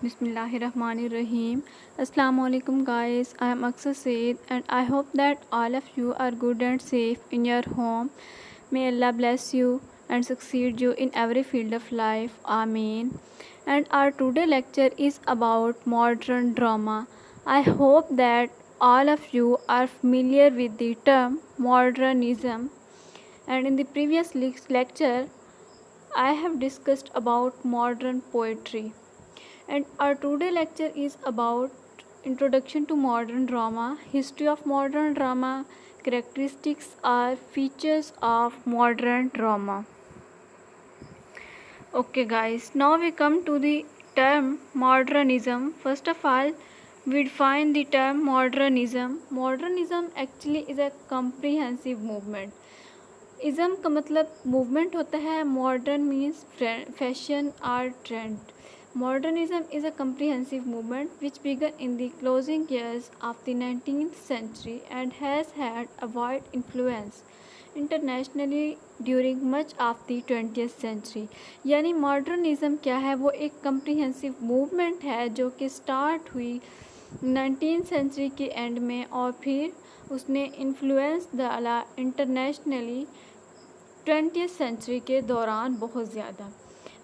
Bismillahirrahmanirrahim. Assalamu alaikum guys. I am Aksar Said and I hope that all of you are good and safe in your home. May Allah bless you and succeed you in every field of life. Ameen. And our today lecture is about modern drama. I hope that all of you are familiar with the term modernism, and in the previous lecture I have discussed about modern poetry, and our today lecture is about introduction to modern drama, history of modern drama, characteristics or features of modern drama. Okay guys, now we come to the term modernism. First of all, we define the term modernism. Modernism actually is a comprehensive movement. Ism का मतलब movement होता है. Modern means fashion or trend. Modernism is a comprehensive movement which began in the closing years of the 19th century and has had a wide influence internationally during much of the 20th century. यानी modernism क्या है, वो एक comprehensive movement है जो कि start हुई 19th century के एंड में और फिर उसने इन्फ्लुएंस डाला इंटरनेशनली 20th सेंचुरी के दौरान बहुत ज़्यादा.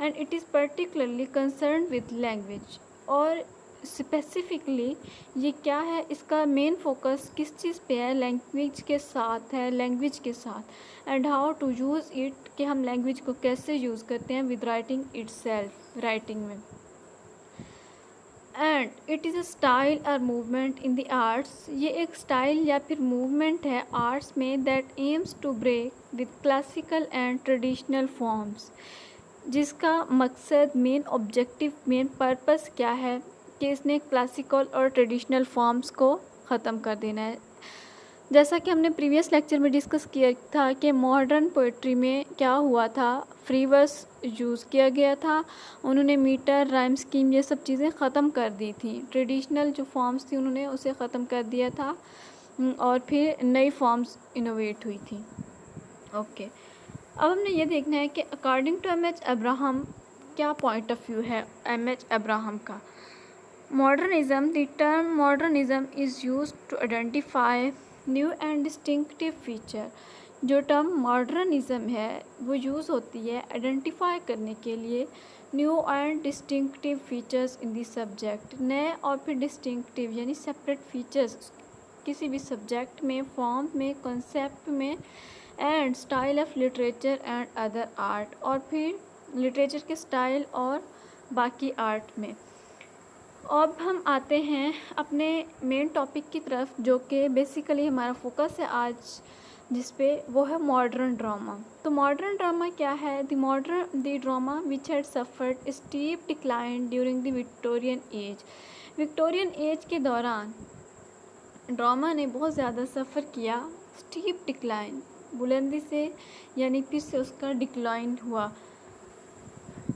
And it is particularly concern with language. और स्पेसिफिकली ये क्या है, इसका मेन फोकस किस चीज़ पे है, लैंग्वेज के साथ है, लैंग्वेज के साथ and how to use it, कि हम लैंग्वेज को कैसे यूज़ करते हैं विद राइटिंग इटसेल्फ, राइटिंग में. And it is a style और मूवमेंट इन द आर्ट्स. ये एक स्टाइल या फिर मूवमेंट है आर्ट्स में that aims to break with classical and traditional forms. जिसका मकसद, मेन ऑब्जेक्टिव, मेन पर्पस क्या है कि इसने क्लासिकल और ट्रेडिशनल फॉर्म्स को ख़त्म कर देना है. जैसा कि हमने प्रीवियस लेक्चर में डिस्कस किया था कि मॉडर्न पोइट्री में क्या हुआ था, फ्री वर्स यूज़ किया गया था. उन्होंने मीटर, राइम स्कीम, ये सब चीज़ें ख़त्म कर दी थी. ट्रेडिशनल जो फॉर्म्स थी उन्होंने उसे ख़त्म कर दिया था और फिर नई फॉर्म्स इनोवेट हुई थी. ओके, अब हमने ये देखना है कि अकॉर्डिंग टू एम.एच. अब्राहम क्या पॉइंट ऑफ व्यू है एम.एच. अब्राहम का. Modernism, the term modernism is used to identify new and distinctive feature. जो टर्म मॉडर्निज़म है वो यूज़ होती है आइडेंटिफाई करने के लिए new and distinctive features in the subject. नए और फिर डिस्टिंक्टिव यानी सेपरेट फीचर्स किसी भी सब्जेक्ट में, फॉर्म में, कॉन्सेप्ट में and style of literature and other art, और फिर लिटरेचर के स्टाइल और बाकी आर्ट में. अब हम आते हैं अपने मेन टॉपिक की तरफ जो कि बेसिकली हमारा फोकस है आज जिस पे, वो है मॉडर्न ड्रामा. तो मॉडर्न ड्रामा क्या है? The drama which had suffered steep decline during the Victorian age. Victorian age के दौरान ड्रामा ने बहुत ज़्यादा सफ़र किया. स्टीप डिक्लाइन, बुलंदी से, यानी फिर से उसका डिक्लाइन हुआ.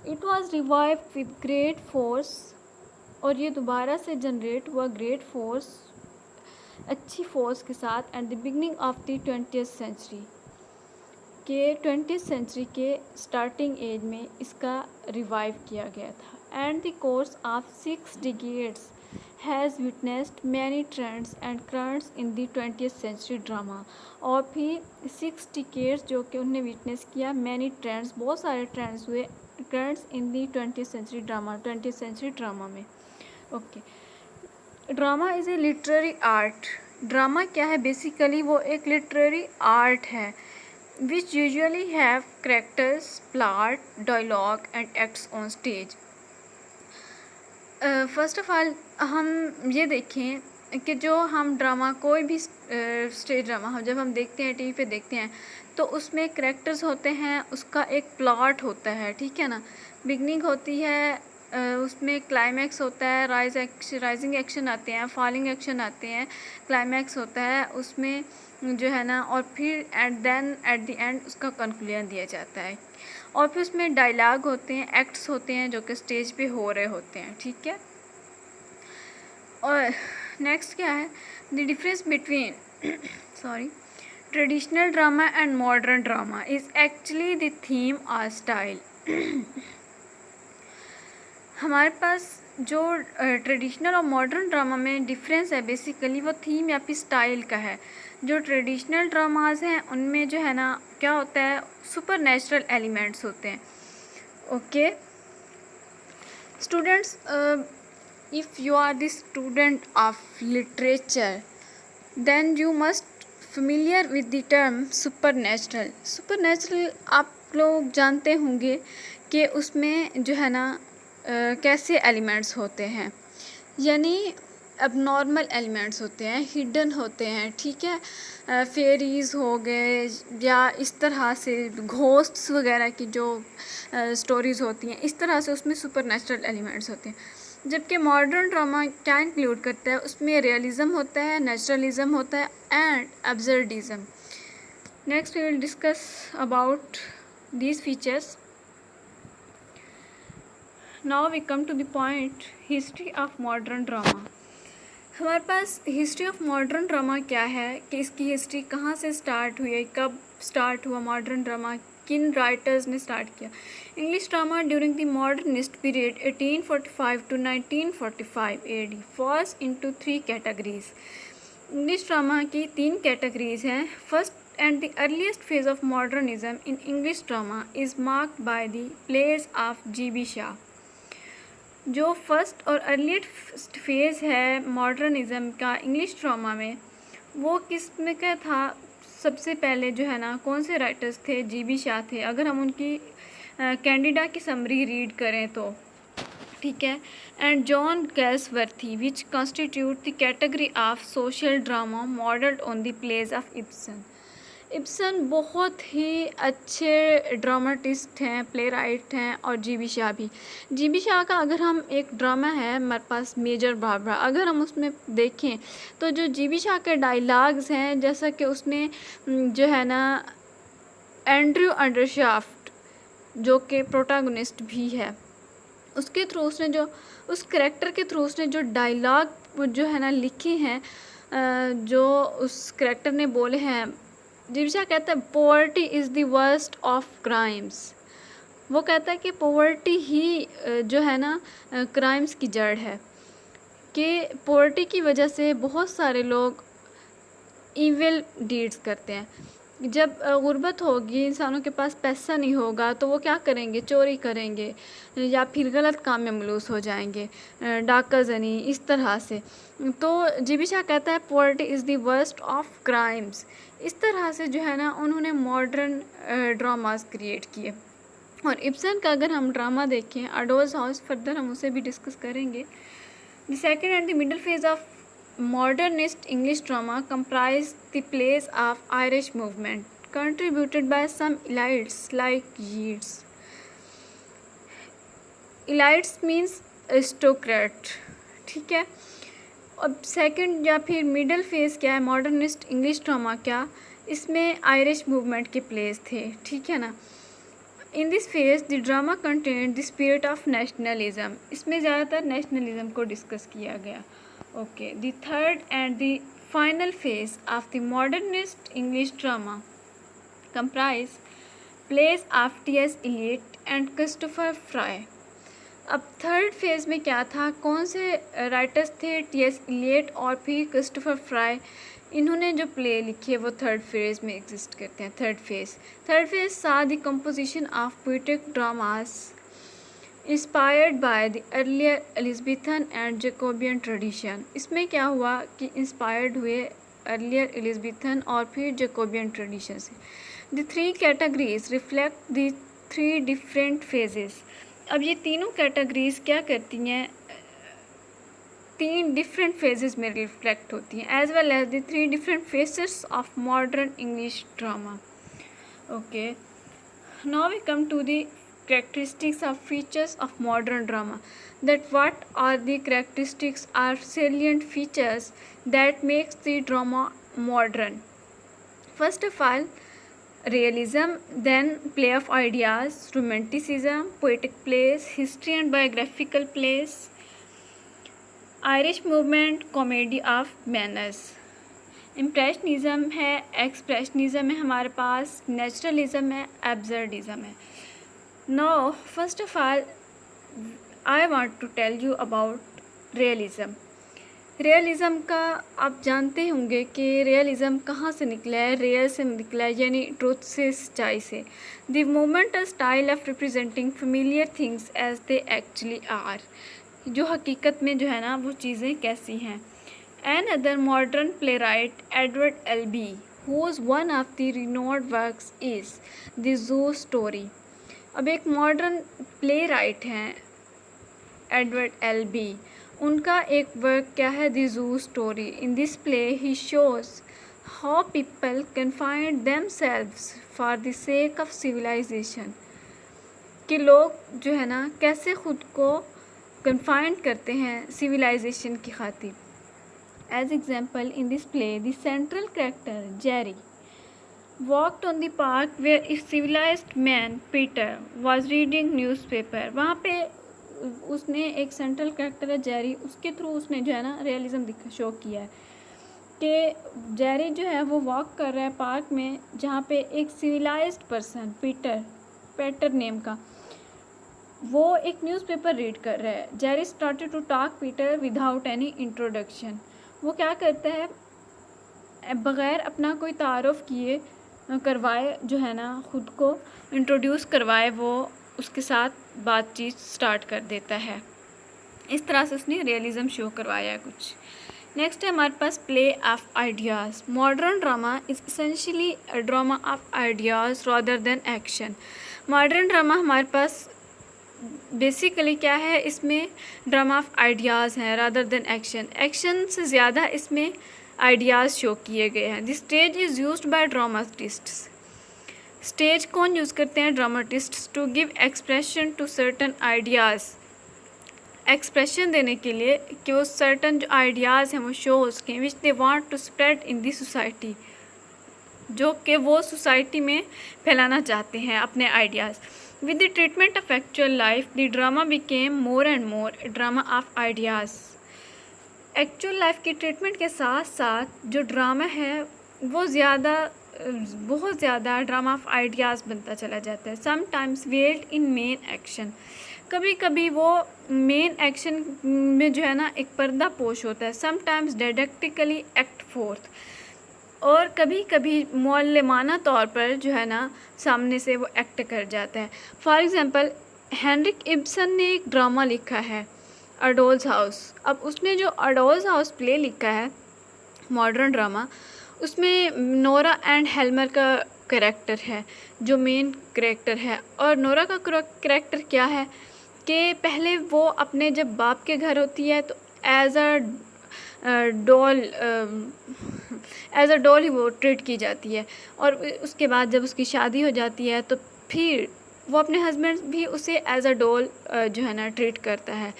It was revived with great force, और ये दोबारा से जनरेट हुआ ग्रेट फोर्स, अच्छी फोर्स के साथ at the beginning of the 20th century के 20th सेंचुरी के स्टार्टिंग एज में इसका रिवाइव किया गया था. And the course of 6 decades has witnessed many trends and currents in the 20th century drama. और फिर 6 डिकेड्स जो कि उन्होंने विटनेस किया, मैनी ट्रेंड्स, बहुत सारे ट्रेंड्स हुए, trends in the 20th century drama, 20th century drama में. Okay, drama is a literary art. Drama क्या है? बेसिकली वो एक लिटरेरी आर्ट है which usually have characters, plot, dialogue and acts on stage. First of all हम ये देखें कि जो हम ड्रामा, कोई भी स्टेज ड्रामा जब हम देखते हैं, टीवी पे देखते हैं, तो उसमें कैरेक्टर्स होते हैं, उसका एक प्लॉट होता है, ठीक है ना. बिगनिंग होती है, उसमें क्लाइमैक्स होता है, राइजिंग एक्शन आते हैं, फॉलिंग एक्शन आते हैं, क्लाइमैक्स होता है उसमें जो है ना, और फिर एट द एंड उसका कंक्लूजन दिया जाता है. और फिर उसमें डायलॉग होते हैं, एक्ट्स होते हैं जो कि स्टेज पे हो रहे होते हैं, ठीक है. और नेक्स्ट क्या है? The difference between traditional drama and modern drama is actually the theme और स्टाइल. हमारे पास जो ट्रेडिशनल और मॉडर्न ड्रामा में डिफरेंस है बेसिकली वो थीम या फिर स्टाइल का है। जो ट्रेडिशनल ड्रामाज हैं उनमें जो है ना क्या होता है, सुपर नेचुरल एलिमेंट्स होते हैं। Okay students, if you are the student of literature then you must familiar with the term supernatural. Supernatural आप लोग जानते होंगे कि उसमें जो है ना कैसे एलिमेंट्स होते हैं, यानी अब नॉर्मल एलिमेंट्स होते हैं, हिडन होते हैं, ठीक है। फेरीज़ हो गए या इस तरह से घोस्ट्स वगैरह की जो स्टोरीज़ होती हैं, इस तरह से उसमें सुपर नेचुरल एलिमेंट्स होते हैं। जबकि मॉडर्न ड्रामा क्या इंक्लूड करता है, उसमें रियलिज़म होता है, नेचुरलिज़म होता है and absurdism. Next we will discuss about these features. Now we come to the point history of modern drama. हमारे पास हिस्ट्री ऑफ मॉडर्न ड्रामा क्या है कि इसकी हिस्ट्री कहाँ से स्टार्ट हुई है, कब स्टार्ट हुआ मॉडर्न ड्रामा, किन राइटर्स ने स्टार्ट किया। English drama during the modernist period 1845 to 1945 AD falls into 3 categories. English drama की 3 कैटेगरीज हैं। First and the earliest phase of modernism in English drama is marked by the plays of GB Shaw. जो first और earliest phase है modernism का English drama में, वो किस में का था? सबसे पहले जो है ना कौन से राइटर्स थे? GB शाह थे। अगर हम उनकी कैंडिडा की समरी रीड करें तो ठीक है, and John Galsworthy which constitute the category of social drama modelled on the plays of Ibsen. Ibsen बहुत ही अच्छे ड्रामाटिस्ट हैं, प्ले राइट हैं, और GB शाह भी। GB शाह का अगर हम एक ड्रामा है हमारे पास मेजर बाबरा, अगर हम उसमें देखें तो जो GB शाह के डायलॉग्स हैं, जैसा कि उसने जो है ना एंड्रयू अंडरशाफ्ट जो कि प्रोटैगनिस्ट भी है, उसके थ्रू उसने जो उस करैक्टर के थ्रू उसने जो डायलॉग जो है ना लिखे हैं, जो उस करैक्टर ने बोले हैं, GB शाह कहता है poverty is the worst of crimes. वो कहता है कि पॉवर्टी ही जो है ना क्राइम्स की जड़ है, कि पॉवर्टी की वजह से बहुत सारे लोग इविल डीड्स करते हैं। जब गुर्बत होगी, इंसानों के पास पैसा नहीं होगा, तो वो क्या करेंगे? चोरी करेंगे या फिर गलत काम में मलूस हो जाएंगे, डाका जनी, इस तरह से। तो GB शाह कहता है poverty is the worst of crimes. इस तरह से जो है ना उन्होंने मॉडर्न ड्रामास क्रिएट किए। और इब्सन का अगर हम ड्रामा देखें अडोल्स हाउस, फर्दर हम उसे भी डिस्कस करेंगे। The second and the middle phase of modernist English drama comprise the plays of Irish movement, contributed by some elites like Yeats. Elites means aristocrat, ठीक है। अब सेकंड या फिर मिडल फेज क्या है मॉडर्निस्ट इंग्लिश ड्रामा क्या, इसमें Irish movement के प्लेस थे, ठीक है ना। In this phase the drama content the spirit of nationalism, इसमें ज़्यादातर नेशनलिज्म को डिस्कस किया गया। Okay, the third and the final phase of the modernist English drama comprise plays of T.S. Eliot and Christopher Fry. अब third phase में क्या था, कौन से राइटर्स थे? T.S. Eliot और फिर क्रिस्टोफर फ्राई। इन्होंने जो प्ले लिखे वो थर्ड फेज़ में एग्जिस्ट करते हैं। Third phase saw the composition of poetic dramas inspired by the earlier Elizabethan and Jacobean tradition. इसमें क्या हुआ कि इंस्पायर्ड हुए अर्लियर एलिज़ाबेथन और फिर जैकोबियन ट्रेडिशन से। The 3 categories reflect the 3 different phases. अब ये तीनों कैटेगरीज क्या करती हैं? 3 डिफरेंट फेजेस में रिफ्लेक्ट होती हैं, as well as the 3 different phases of modern English drama. Okay, now we come to the characteristics of features of modern drama. That what are the characteristics or salient features that makes the drama modern? First of all, realism, then play of ideas, romanticism, poetic plays, history and biographical plays, Irish movement, comedy of manners. इम्प्रेशनिज़म है, एक्सप्रेशनिज़म है, हमारे पास नेचुरलिज़म है, एब्सर्डिज़म है। Now, first of all, I want to tell you about realism. Realism का आप जानते होंगे कि रियलिज़म कहाँ से निकला है, रियल से निकला है, यानी ट्रुथ से, सच्चाई से. The movement a style of representing familiar things as they actually are. जो हकीकत में जो है ना वो चीज़ें कैसी हैं. Another modern playwright Edward Albee whose one of the renowned works is the Zoo Story. अब एक मॉडर्न प्ले राइट हैं एडवर्ड एल्बी, उनका एक वर्क क्या है, the zoo story. In this play he shows how people confined themselves for the sake of civilisation. कि लोग जो है ना कैसे ख़ुद को कन्फाइंड करते हैं सिविलाइजेशन की खातिर. As example in this play the central character Jerry walked on the park where a civilized man Peter was reading newspaper. वहाँ पे उसने एक सेंट्रल कैरेक्टर है जेरी, उसके थ्रू उसने जो है ना रियलिज़म शो किया है कि जेरी जो है वो वॉक कर रहा है पार्क में जहाँ पे एक सिविलाइज्ड पर्सन पेटर नेम का वो एक न्यूज़पेपर रीड कर रहा है. Jerry started to talk Peter without any introduction. वो क्या करता है बग़ैर अपना कोई तारुफ किए करवाए जो है ना ख़ुद को इंट्रोड्यूस करवाए वो उसके साथ बातचीत स्टार्ट कर देता है. इस तरह से उसने रियलिज़म शो करवाया है कुछ. नेक्स्ट है हमारे पास play of ideas. Modern drama is essentially a drama of ideas rather than action. Modern drama हमारे पास बेसिकली क्या है, इसमें ड्रामा ऑफ आइडियाज़ हैं रादर देन एक्शन. एक्शन से ज़्यादा इसमें आइडियाज़ शो किए गए हैं. The stage is used by dramatists. Stage कौन यूज़ करते हैं, dramatists, to give expression to certain ideas. Expression देने के लिए कि वो सर्टन जो आइडियाज़ हैं वो शो हो सकें which they want to spread in the society, जो कि वो सोसाइटी में फैलाना चाहते हैं अपने ideas. With the treatment of actual life the drama became more and more drama of ideas. Actual life की ट्रीटमेंट के साथ साथ जो ड्रामा है वो बहुत ज़्यादा ड्रामा ऑफ आइडियाज़ बनता चला जाता है. समटाइम्स वेल्ड इन मेन एक्शन. कभी कभी वो मेन एक्शन में जो है ना एक पर्दा पोश होता है. Sometimes didactically act forth. और कभी कभी मौलमाना तौर पर जो है ना सामने से वो एक्ट कर जाता है. फॉर एग्ज़ाम्पल हेनरिक इब्सन ने एक ड्रामा लिखा है अ डॉल्स हाउस. अब उसने जो अ डॉल्स हाउस प्ले लिखा है मॉडर्न ड्रामा, उसमें नोरा एंड हेल्मर का कैरेक्टर है जो मेन कैरेक्टर है. और नोरा का कैरेक्टर क्या है कि पहले वो अपने जब बाप के घर होती है तो एज अ डॉल ही वो ट्रीट की जाती है. और उसके बाद जब उसकी शादी हो जाती है तो फिर वो अपने हस्बैंड भी उसे एज अ डॉल जो है ना ट्रीट करता है.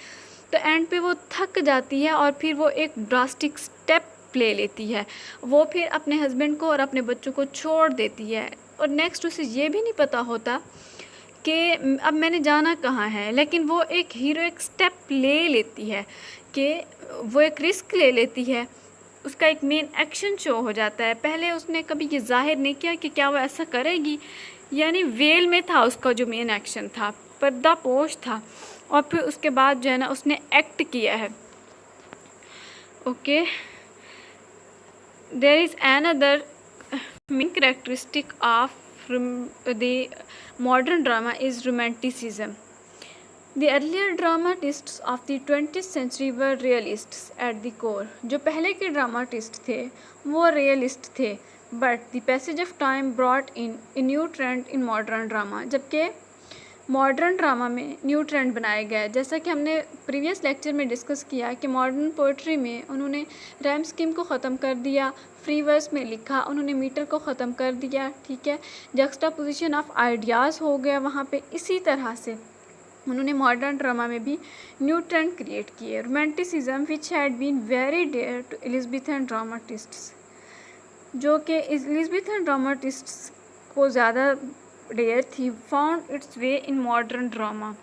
तो एंड पे वो थक जाती है और फिर वो एक ड्रास्टिक स्टेप ले लेती है. वो फिर अपने हस्बैंड को और अपने बच्चों को छोड़ देती है. और नेक्स्ट उसे ये भी नहीं पता होता कि अब मैंने जाना कहाँ है, लेकिन वो एक हीरोइक स्टेप ले लेती है कि वो एक रिस्क ले लेती है. उसका एक मेन एक्शन शो हो जाता है. पहले उसने कभी ये जाहिर नहीं किया कि क्या वो ऐसा करेगी, यानी वेल में था उसका जो मेन एक्शन था, पर्दा पोश था. और फिर उसके बाद जो है ना उसने एक्ट किया है. Okay, there is another main characteristic of the modern drama is romanticism. The earlier dramatists of the 20th century were realists at the core. जो पहले के ड्रामाटिस्ट थे वो रियलिस्ट थे. But the passage of time brought in a new trend in modern drama. जबकि modern drama में new trend बनाया गया है. जैसा कि हमने प्रीवियस लेक्चर में डिस्कस किया कि मॉडर्न पोइट्री में उन्होंने रैम स्कीम को ख़त्म कर दिया, फ्री वर्स में लिखा, उन्होंने मीटर को ख़त्म कर दिया. ठीक है, जक्सटापोजिशन ऑफ आइडियाज़ हो गया वहाँ पे. इसी तरह से उन्होंने मॉडर्न ड्रामा में भी न्यू ट्रेंड क्रिएट किए. Romanticism which had been very dear to Elizabethan dramatists, जो कि एलिज़ाबेथन ड्रामाटिस्ट्स को ज़्यादा डेयर थी, found its way in modern drama.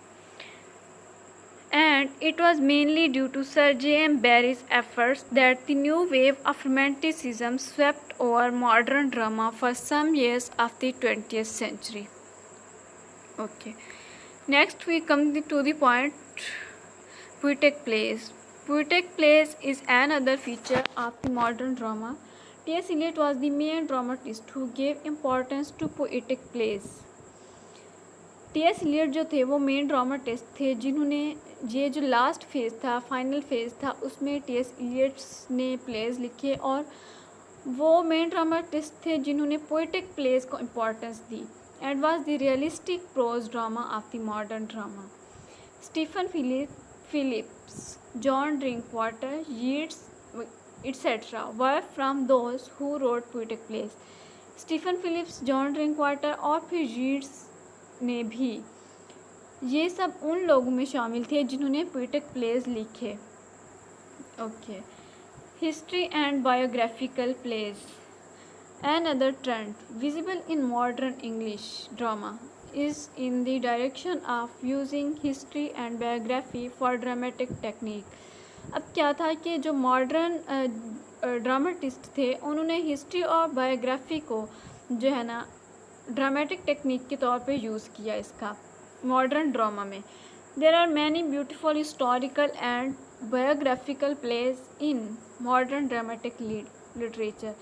And it was mainly due to Sir J.M. Barrie's efforts that the new wave of romanticism swept over modern drama for some years of the 20th century. Okay. Next we come to the point Poetic plays. Poetic plays is another feature of the modern drama. T.S. Eliot was the main dramatist who gave importance to poetic plays. T.S. Eliot जो थे वो main dramatist थे जिन्होंने ये जो last phase था, final phase था, उसमें T.S. Eliot ने प्लेज लिखे और वो मेन ड्रामाटिस्ट थे जिन्होंने पोएटिक प्लेज को इम्पोर्टेंस दी and was the realistic prose drama of the modern drama. Stephen Phillips, John Drinkwater, Yeats, etc. were from those who wrote poetic plays. Stephen Phillips, John Drinkwater और फिर Yeats ने भी, ये सब उन लोगों में शामिल थे जिन्होंने पोएटिक प्लेज लिखे. Okay. History and biographical plays. Another trend visible in modern English drama is in the direction of using history and biography for dramatic technique. अब क्या था कि जो मॉडर्न ड्रामाटिस्ट थे उन्होंने हिस्ट्री और बायोग्राफी को जो है ना ड्रामेटिक टेक्निक के तौर पे यूज़ किया इसका मॉडर्न ड्रामा में. There are many beautiful historical and biographical plays in modern dramatic literature.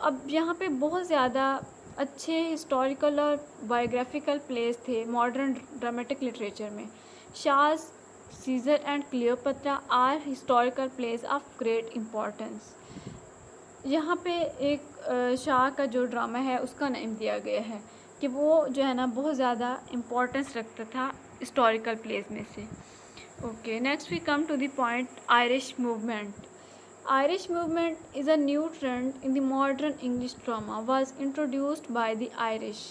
अब यहाँ पे बहुत ज़्यादा अच्छे हिस्टोरिकल और बायोग्राफिकल प्लेस थे मॉडर्न ड्रामेटिक लिटरेचर में. Shaw's, Caesar and Cleopatra are historical plays of great importance. यहाँ पे एक शाह का जो ड्रामा है उसका नाम दिया गया है कि वो जो है ना बहुत ज़्यादा इम्पोर्टेंस रखता था हिस्टोरिकल प्लेस में से. Okay, next we come to the point Irish movement. Irish movement is a new trend in the modern English drama was introduced by the Irish.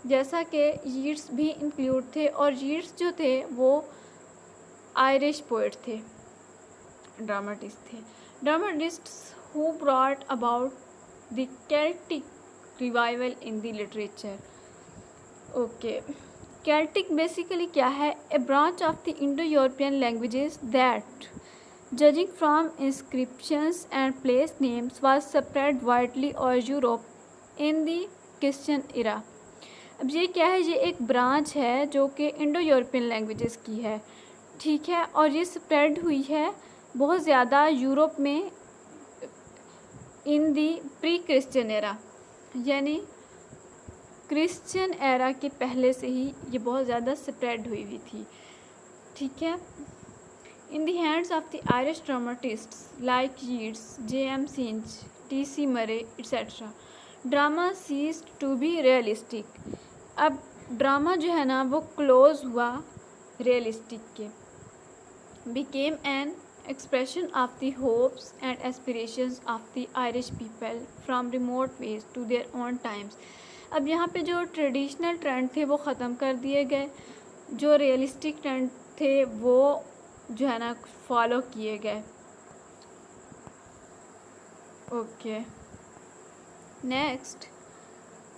जैसा कि यीट्स भी इंक्लूड थे और यीट्स जो थे वो आयरिश पोइट थे, ड्रामाटिस्ट थे. ड्रामाटिस्ट्स who brought about the Celtic revival in the literature. Okay. Celtic basically क्या है? A branch of the Indo-European languages that judging from inscriptions and place names was spread widely over Europe in the Christian era. अब ये क्या है? ये एक branch है जो कि इंडो यूरोपियन लैंग्वेजेस की है, ठीक है, और ये स्प्रेड हुई है बहुत ज़्यादा यूरोप में इन दी प्री क्रिश्चियन एरा, यानी क्रिश्चियन एरा के पहले से ही ये बहुत ज़्यादा स्प्रेड हुई थी, ठीक है. In the hands of the Irish dramatists like Yeats, J.M. Synge, T.C. Murray, etc., drama ceased to be realistic. अब ड्रामा जो है ना वो क्लोज हुआ रियलिस्टिक के, became an expression of the hopes and aspirations of the Irish people from remote ways to their own times. अब यहाँ पे जो ट्रेडिशनल ट्रेंड थे वो ख़त्म कर दिए गए, जो रियलिस्टिक ट्रेंड थे वो जो है ना फॉलो किए गए. Okay, next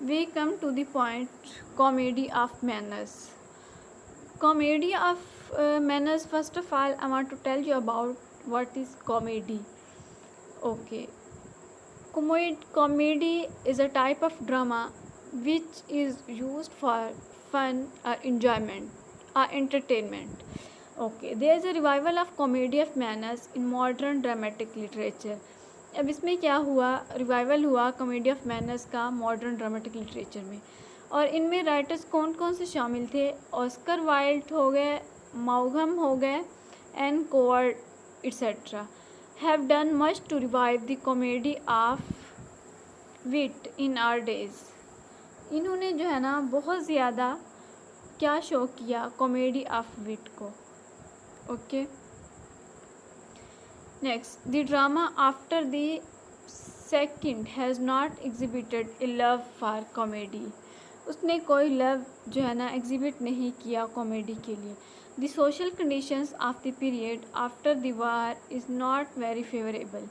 we come to the point comedy of manners. Comedy of manners, first of all I want to tell you about what is comedy. Okay, comedy is a type of drama which is used for fun or enjoyment or entertainment. Okay, there is a revival of comedy of manners in modern dramatic literature. अब इसमें क्या हुआ? Revival हुआ comedy of manners का modern dramatic literature में, और इनमें writers कौन कौन से शामिल थे? ऑस्कर वाइल्ड हो गए, माउघम हो गए, and Coward etcetera have done much to revive the comedy of wit in our days. इन्होंने जो है ना बहुत ज़्यादा क्या शो किया? कॉमेडी ऑफ विट को. Okay, next, the drama after the second has not exhibited A love for comedy. उसने कोई लव जो है ना एग्जिबिट नहीं किया कॉमेडी के लिए. The social conditions of the period after the war is not very favourable.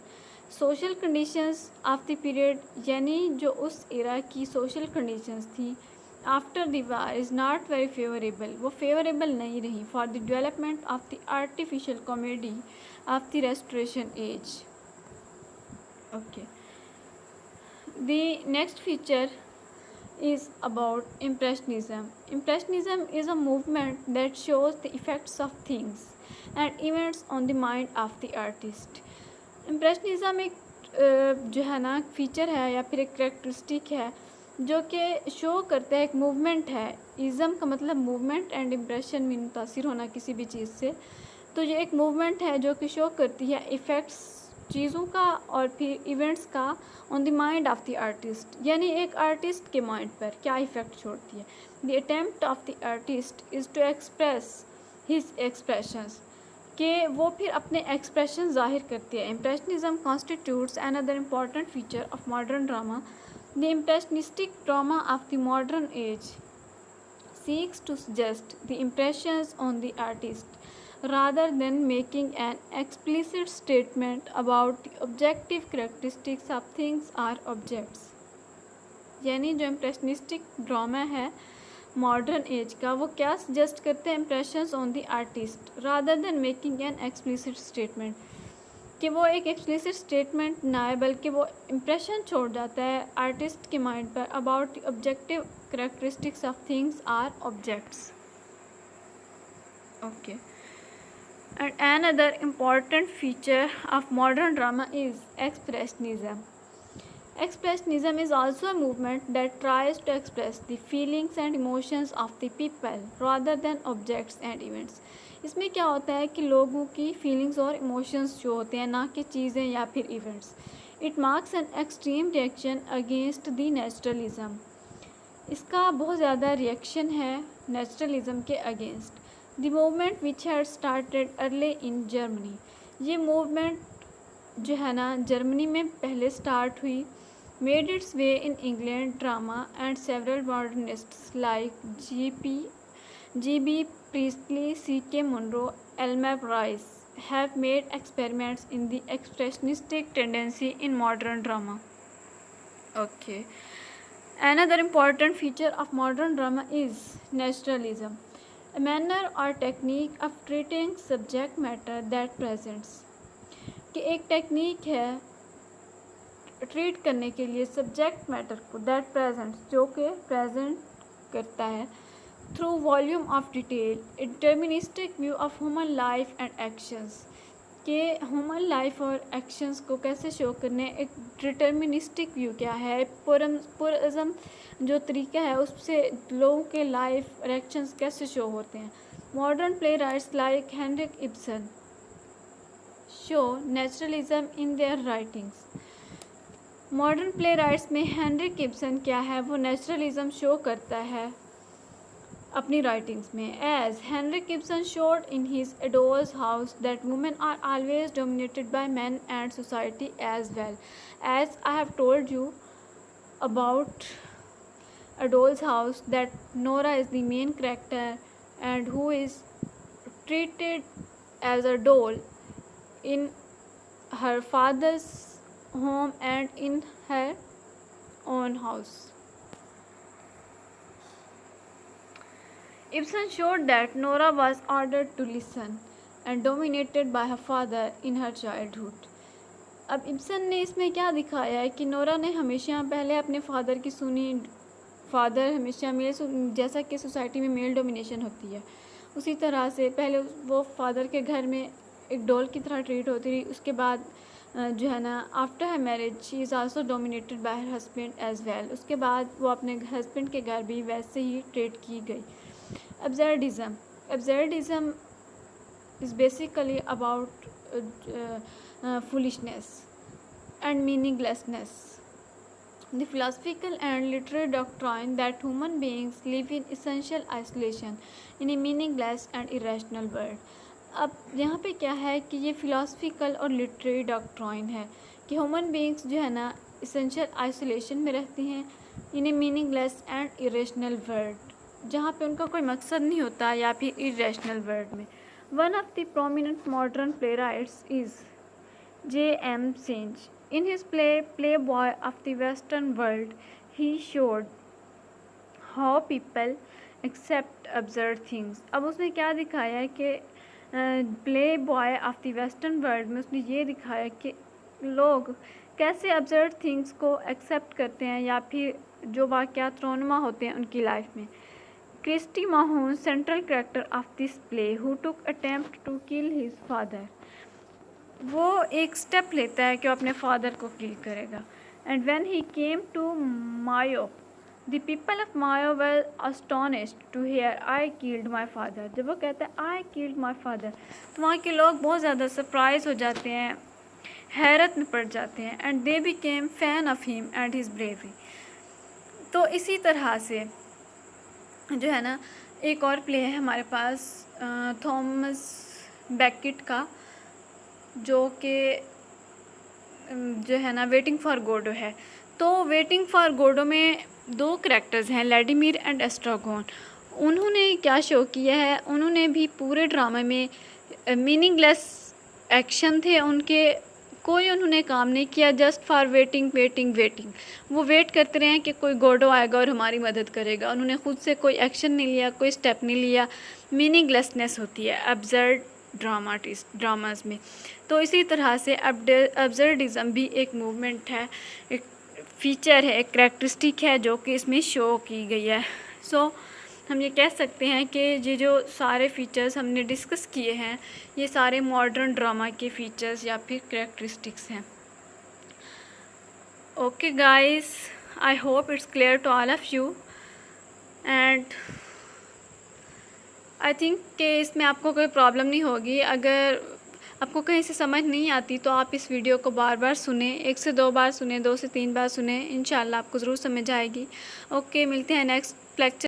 Social conditions of the period यानी जो उस एरा की सोशल कंडीशंस थी after the war is not very favourable, वो फेवरेबल नहीं रही for the development of the artificial comedy of the restoration age. Okay, the next feature is about impressionism. Impressionism is a movement that shows the effects of things and events on the mind of the artist. इम्प्रेशनिज़म एक जो है ना feature है या फिर एक characteristic है जो कि शो करता है, एक मूवमेंट है। इज़म का मतलब मूवमेंट एंड इम्प्रेशन में मुतासिर होना किसी भी चीज़ से। तो ये एक मूवमेंट है जो कि शो करती है इफ़ेक्ट्स चीज़ों का और फिर इवेंट्स का on the mind of the artist, यानी एक आर्टिस्ट के माइंड पर क्या इफ़ेक्ट छोड़ती है। The attempt of the artist is to express his expressions, कि वो फिर अपने एक्सप्रेशन ज़ाहिर करती है। Impressionism constitutes another important feature of modern drama. The impressionistic drama of the modern age seeks to suggest the impressions on the artist rather than making an explicit statement about the objective characteristics of things or objects। यानी जो impressionistic drama है modern age का, वो क्या suggest करते हैं impressions on the artist rather than making an explicit statement, कि वो एक एक्सप्लिसिट स्टेटमेंट ना है बल्कि वो इम्प्रेशन छोड़ जाता है आर्टिस्ट के माइंड पर about the objective characteristics of things or objects। Okay, and another important feature of modern drama is expressionism। Expressionism is also a movement that tries to express the feelings and emotions of the people rather than objects and events। इसमें क्या होता है कि लोगों की feelings और emotions जो होते हैं, ना कि चीज़ें या फिर events. It marks an extreme reaction against the naturalism. इसका बहुत ज़्यादा रिएक्शन है नेचुरलिज्म के against. The movement which had started early in Germany, ये मूवमेंट जो है ना जर्मनी में पहले स्टार्ट हुई। Made its way in England drama and several modernists like G B Priestley, C.K. Munro, Elmer Rice have made experiments in the expressionistic tendency in modern drama। Okay. Another important feature of modern drama is naturalism, a manner or technique of treating subject matter that presents, कि एक technique है treat करने के लिए subject matter को that presents, जो कि present करता है through volume of detail A deterministic view of human life and actions, कि ह्यूमन लाइफ और एक्शंस को कैसे शो करने। एक डिटर्मिनिस्टिक व्यू क्या है, पुरज़म जो तरीका है उससे लोगों के लाइफ और एक्शंस कैसे शो होते हैं। Modern playwrights like Henrik Ibsen show naturalism in their writings. Modern playwrights में हेनरिक इब्सन क्या है, वो नेचुरलिज्म शो करता है अपनी राइटिंग्स में। As Henrik Ibsen showed in his A Doll's House that women are always dominated by men and society as well। As I have told you about A Doll's House that Nora is the main character and who is treated as a doll in her father's home and in her own house। Ibsen showed that Nora was ordered to listen and dominated by her father in her childhood। अब Ibsen ने इसमें क्या दिखाया है कि Nora ने हमेशा पहले अपने फादर की सुनी। फादर हमेशा मेल, जैसा कि सोसाइटी में मेल डोमिनेशन होती है उसी तरह से पहले वो फादर के घर में एक डॉल की तरह ट्रीट होती रही। उसके बाद जो है ना after her marriage she is also dominated by her husband as well. उसके बाद वो अपने हस्बैंड के घर भी वैसे ही ट्रीट की गई। Absurdism is basically about foolishness and meaninglessness। The philosophical and literary doctrine that human beings live in essential isolation in a meaningless and irrational world। अब यहाँ पे क्या है कि ये फिलोसफिकल और लिटरेरी डॉक्ट्राइन है कि ह्यूमन बीइंग्स जो है ना इसेंशियल आइसोलेशन में रहती हैं in a meaningless and irrational world, जहाँ पे उनका कोई मकसद नहीं होता या फिर इरेशनल वर्ल्ड में। One of the prominent modern playwrights is J.M. Singe। In his play Playboy of the Western World, he showed how people accept absurd things। अब उसने क्या दिखाया है कि play boy of the western world में उसने ये दिखाया कि लोग कैसे अब्सर्ड थिंग्स को एक्सेप्ट करते हैं या फिर जो वाक़यात रोनुमा होते हैं उनकी लाइफ में। Christy Mahon, central character of this play, who took attempt to kill his father. वो एक स्टेप लेता है कि वो अपने फादर को किल करेगा. And when he came to Mayo, the people of Mayo were astonished to hear I killed my father. जब वो कहता है I killed my father, तो वहाँ के लोग बहुत ज़्यादा सरप्राइज हो जाते हैं, हैरत में पड़ जाते हैं. And they became fan of him and his bravery. तो इसी तरह से जो है ना एक और प्ले है हमारे पास थॉमस बैकेट का, जो कि जो है ना वेटिंग फॉर गोडो है. तो वेटिंग फॉर गोडो में 2 करैक्टर्स हैं, व्लादिमीर एंड एस्ट्रागोन. उन्होंने क्या शो किया है, उन्होंने भी पूरे ड्रामा में मीनिंगलेस एक्शन थे उनके, कोई उन्होंने काम नहीं किया, जस्ट फॉर वेटिंग. वो वेट करते रहे कि कोई गोडो आएगा और हमारी मदद करेगा. उन्होंने खुद से कोई एक्शन नहीं लिया, कोई स्टेप नहीं लिया. मीनिंगलेसनेस होती है अब्सर्ड ड्रामास में. तो इसी तरह से अब्सर्डिज़म भी एक मूवमेंट है, एक फीचर है, एक करैक्टरिस्टिक है जो कि इसमें शो की गई है. सो हम ये कह सकते हैं कि ये जो सारे फीचर्स हमने डिस्कस किए हैं ये सारे मॉडर्न ड्रामा के फीचर्स या फिर करैक्टरिस्टिक्स हैं. Okay guys, I hope it's clear to all of you and I think कि इसमें आपको कोई प्रॉब्लम नहीं होगी. अगर आपको कहीं से समझ नहीं आती तो आप इस वीडियो को बार बार सुने, 1 से 2 बार सुने, 2 से 3 बार सुने, इंशाल्लाह आपको ज़रूर समझ आएगी. ओके, मिलते हैं नेक्स्ट लेक्चर.